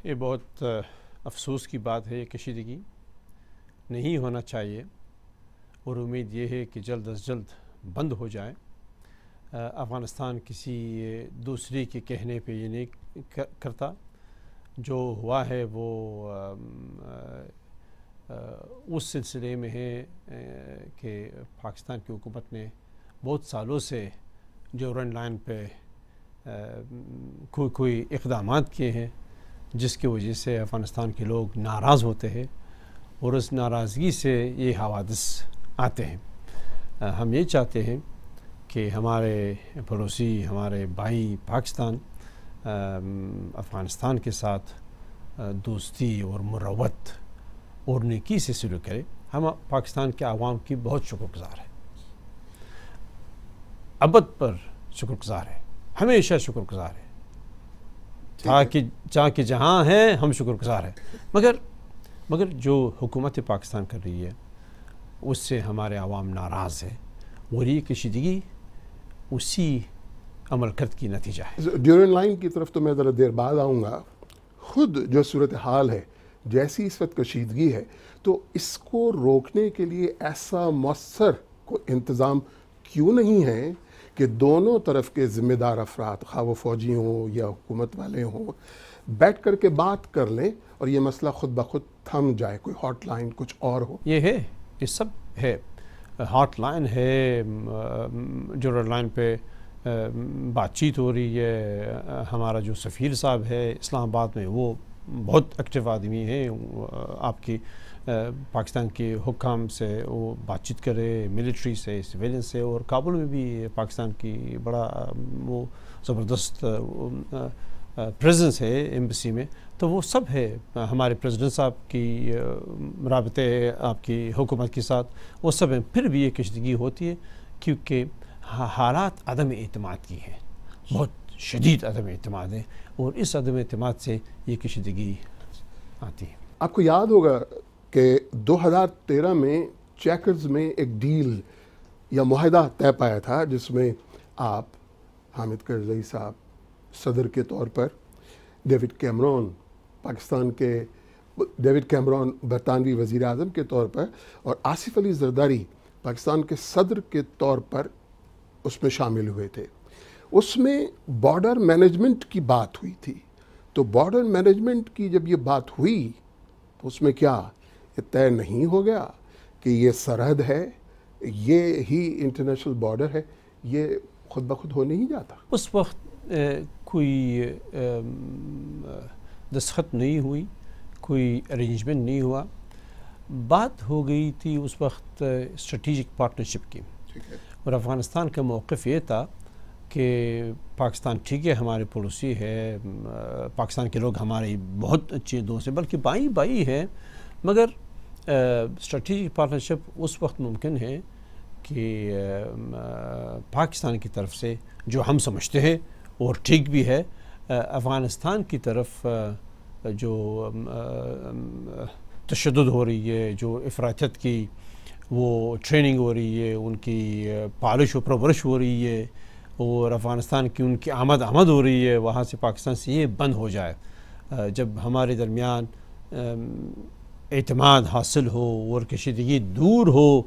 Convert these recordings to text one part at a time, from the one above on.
یہ بہت افسوس کی بات ہے، یہ کشیدگی نہیں ہونا چاہیے اور امید یہ ہے کہ جلد از جلد بند ہو جائے۔ افغانستان کسی دوسری کے کہنے پہ یہ نہیں کرتا، جو ہوا ہے وہ اس سلسلے میں ہے کہ پاکستان کی حکومت نے بہت سالوں سے ڈیورنڈ لائن پہ کوئی اقدامات کیے ہیں جس کی وجہ سے افغانستان کے لوگ ناراض ہوتے ہیں اور اس ناراضگی سے یہ حوادث آتے ہیں۔ ہم یہ چاہتے ہیں کہ ہمارے پڑوسی، ہمارے بھائی پاکستان افغانستان کے ساتھ دوستی اور مروت اور نیکی سے سلوک کرے۔ ہم پاکستان کے عوام کی بہت شکر گزار ہیں، ابد پر شکر گزار ہیں، ہمیشہ شکر گزار ہیں، تاکہ جہاں ہیں ہم شکر گزار ہیں، مگر جو حکومت پاکستان کر رہی ہے اس سے ہمارے عوام ناراض ہے اور یہ کشیدگی اسی عمل کرد کی نتیجہ ہے۔ ڈیورنڈ لائن کی طرف تو میں ذرا دیر بعد آؤں گا۔ خود جو صورتحال ہے، جیسی اس وقت کشیدگی ہے، تو اس کو روکنے کے لیے ایسا مؤثر کوئی انتظام کیوں نہیں ہے کہ دونوں طرف کے ذمہ دار افراد، خواہ وہ فوجی ہوں یا حکومت والے ہوں، بیٹھ کر کے بات کر لیں اور یہ مسئلہ خود بخود تھم جائے؟ کوئی ہاٹ لائن کچھ اور ہو؟ یہ ہے، یہ سب ہے، ہاٹ لائن ہے، ڈیورنڈ لائن پہ بات چیت ہو رہی ہے۔ ہمارا جو سفیر صاحب ہے اسلام آباد میں، وہ بہت ایکٹیو آدمی ہے، آپ کی پاکستان کے حکام سے وہ بات چیت کرے، ملٹری سے، سویلین سے، اور کابل میں بھی پاکستان کی بڑا وہ زبردست پریزنس ہے ایمبیسی میں، تو وہ سب ہے۔ ہمارے پریزیڈنٹ صاحب کی رابطے آپ کی حکومت کے ساتھ، وہ سب ہیں، پھر بھی یہ کشیدگی ہوتی ہے کیونکہ حالات عدم اعتماد کی ہیں، بہت شدید عدم اعتماد ہے، اور اس عدم اعتماد سے یہ کشیدگی آتی ہے۔ آپ کو یاد ہوگا کہ 2013 میں چیکرز میں ایک ڈیل یا معاہدہ طے پایا تھا، جس میں آپ، حامد کرزئی صاحب صدر کے طور پر، ڈیوڈ کیمرون پاکستان کے، ڈیوڈ کیمرون برطانوی وزیر اعظم کے طور پر، اور آصف علی زرداری پاکستان کے صدر کے طور پر اس میں شامل ہوئے تھے۔ اس میں بارڈر مینجمنٹ کی بات ہوئی تھی۔ تو بارڈر مینجمنٹ کی جب یہ بات ہوئی، اس میں کیا یہ طے نہیں ہو گیا کہ یہ سرحد ہے، یہ ہی انٹرنیشنل بارڈر ہے، یہ خود بخود ہو نہیں جاتا؟ اس وقت کوئی دستخط نہیں ہوئی، کوئی ارینجمنٹ نہیں ہوا، بات ہو گئی تھی اس وقت اسٹریٹجک پارٹنرشپ کی، اور افغانستان کا موقف یہ تھا کہ پاکستان ٹھیک ہے ہمارے پڑوسی ہے، پاکستان کے لوگ ہمارے بہت اچھے دوست ہیں، بلکہ بائی ہے، مگر اسٹریٹجک پارٹنرشپ اس وقت ممکن ہے کہ پاکستان کی طرف سے جو ہم سمجھتے ہیں اور ٹھیک بھی ہے، افغانستان کی طرف جو تشدد ہو رہی ہے، جو افراطیت کی وہ ٹریننگ ہو رہی ہے، ان کی پالش و پرورش ہو رہی ہے، اور افغانستان کی ان کی آمد ہو رہی ہے، وہاں سے پاکستان سے یہ بند ہو جائے۔ جب ہمارے درمیان اعتماد حاصل ہو اور کشیدگی دور ہو،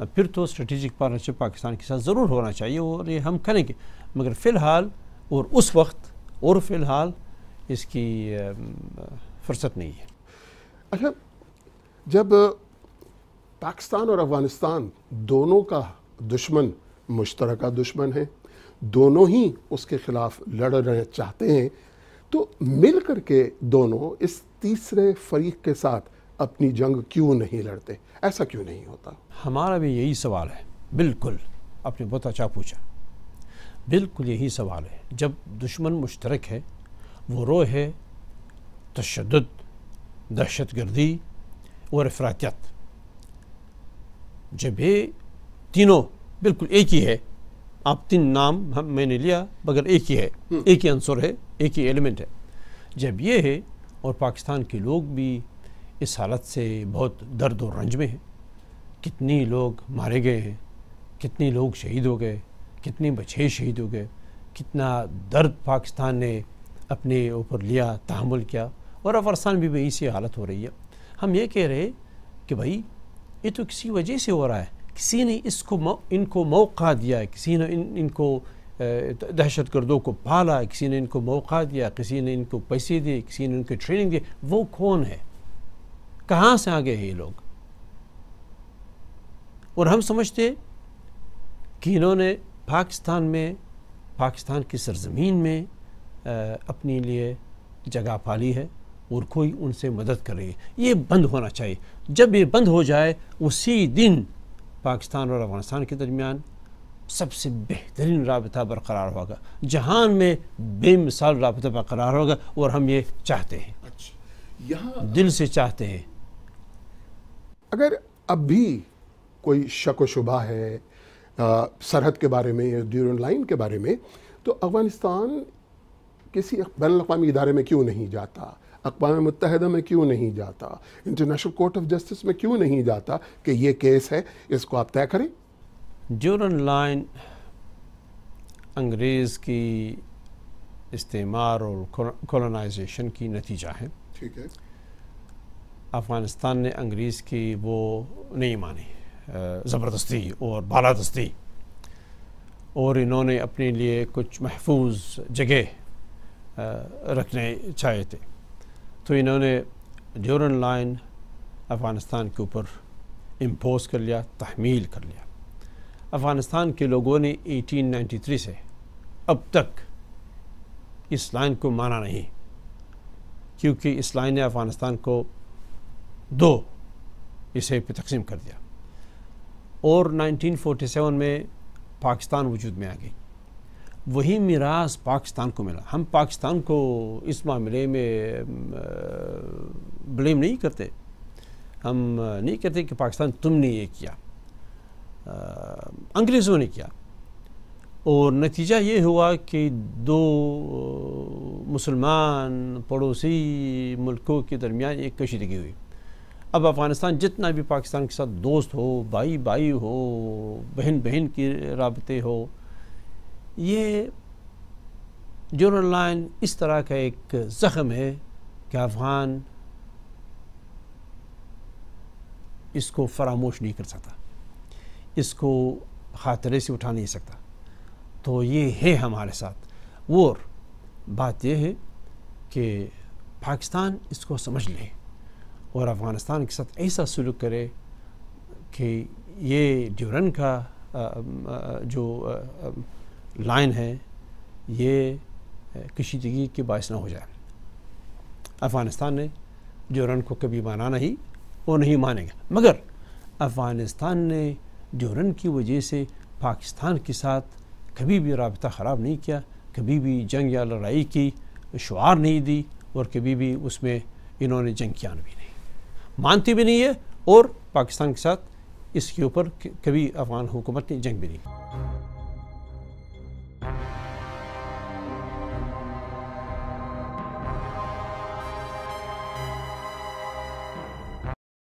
پھر تو اسٹریٹجک پارٹنرشپ پاکستان کے ساتھ ضرور ہونا چاہیے، اور یہ ہم کریں گے، مگر فی الحال اور اس وقت اور فی الحال اس کی فرصت نہیں ہے۔ اچھا، جب پاکستان اور افغانستان دونوں کا دشمن مشترکہ دشمن ہے، دونوں ہی اس کے خلاف لڑ رہے چاہتے ہیں، تو مل کر کے دونوں اس تیسرے فریق کے ساتھ اپنی جنگ کیوں نہیں لڑتے؟ ایسا کیوں نہیں ہوتا؟ ہمارا بھی یہی سوال ہے، بالکل، آپ نے بہت اچھا پوچھا، بالکل یہی سوال ہے۔ جب دشمن مشترک ہے، وہ رو ہے تشدد، دہشت گردی اور افراطیت، جب یہ تینوں بالکل ایک ہی ہے، آپ تین نام میں نے لیا مگر ایک ہی ہے، ایک ہی عنصر ہے، ایک ہی ایلیمنٹ ہے، جب یہ ہے، اور پاکستان کے لوگ بھی اس حالت سے بہت درد و رنج میں ہیں، کتنی لوگ مارے گئے ہیں، کتنی لوگ شہید ہو گئے، کتنے بچے شہید ہو گئے، کتنا درد پاکستان نے اپنے اوپر لیا، تحمل کیا، اور افغانستان بھی وہی سی حالت ہو رہی ہے. ہم یہ کہہ رہے کہ بھائی یہ تو کسی وجہ سے ہو رہا ہے, کسی نے ان کو موقع دیا, کسی نے ان کو دہشت گردوں کو پالا, کسی نے ان کو موقع دیا, کسی نے ان کو پیسے دیے, کسی نے ان کو ٹریننگ دی. وہ کون ہے؟ کہاں سے آ گئے ہیں یہ لوگ؟ اور ہم سمجھتے کہ انہوں نے پاکستان کی سرزمین میں اپنے لیے جگہ پالی ہے اور کوئی ان سے مدد کر رہی ہے. یہ بند ہونا چاہیے. جب یہ بند ہو جائے اسی دن پاکستان اور افغانستان کے درمیان سب سے بہترین رابطہ برقرار ہوگا, جہان میں بے مثال رابطہ برقرار ہوگا, اور ہم یہ چاہتے ہیں, دل سے چاہتے ہیں. اگر اب بھی کوئی شک و شبہ ہے سرحد کے بارے میں یا ڈیورنڈ لائن کے بارے میں, تو افغانستان کسی بین الاقوامی ادارے میں کیوں نہیں جاتا؟ اقوام متحدہ میں کیوں نہیں جاتا؟ انٹرنیشنل کورٹ آف جسٹس میں کیوں نہیں جاتا کہ یہ کیس ہے, اس کو آپ طے کریں؟ ڈیورنڈ لائن انگریز کی استعمار اور کولونائزیشن کی نتیجہ ہے. ٹھیک ہے. افغانستان نے انگریز کی وہ نہیں مانی زبردستی اور بالادستی, اور انہوں نے اپنے لیے کچھ محفوظ جگہ رکھنے چاہے تھے, تو انہوں نے ڈیورنڈ لائن افغانستان کے اوپر امپوز کر لیا, تحمیل کر لیا. افغانستان کے لوگوں نے 1893 سے اب تک اس لائن کو مانا نہیں, کیونکہ اس لائن نے افغانستان کو دو حصے پہ تقسیم کر دیا, اور 1947 میں پاکستان وجود میں آ گئی. وہی میراث پاکستان کو ملا. ہم پاکستان کو اس معاملے میں بلیم نہیں کرتے. ہم نہیں کہتے کہ پاکستان تم نے یہ کیا, انگریزوں نے کیا. اور نتیجہ یہ ہوا کہ دو مسلمان پڑوسی ملکوں کے درمیان ایک کشیدگی ہوئی. اب افغانستان جتنا بھی پاکستان کے ساتھ دوست ہو, بھائی بھائی ہو, بہن بہن کی رابطے ہو, یہ ڈیورنڈ لائن اس طرح کا ایک زخم ہے کہ افغان اس کو فراموش نہیں کر سکتا, اس کو خاطرے سے اٹھا نہیں سکتا. تو یہ ہے ہمارے ساتھ. اور بات یہ ہے کہ پاکستان اس کو سمجھ لے اور افغانستان کے ساتھ ایسا سلوک کرے کہ یہ ڈیورنڈ کا جو لائن ہے یہ کشیدگی کے باعث نہ ہو جائے. افغانستان نے ڈیورنڈ کو کبھی مانا نہیں اور نہیں مانے گا, مگر افغانستان نے ڈیورنڈ کی وجہ سے پاکستان کے ساتھ کبھی بھی رابطہ خراب نہیں کیا, کبھی بھی جنگ یا لڑائی کی شعار نہیں دی, اور کبھی بھی اس میں انہوں نے جنگ کیا بھی نہیں, مانتی بھی نہیں ہے, اور پاکستان کے ساتھ اس کے اوپر کبھی افغان حکومت نے جنگ بھی نہیں کی.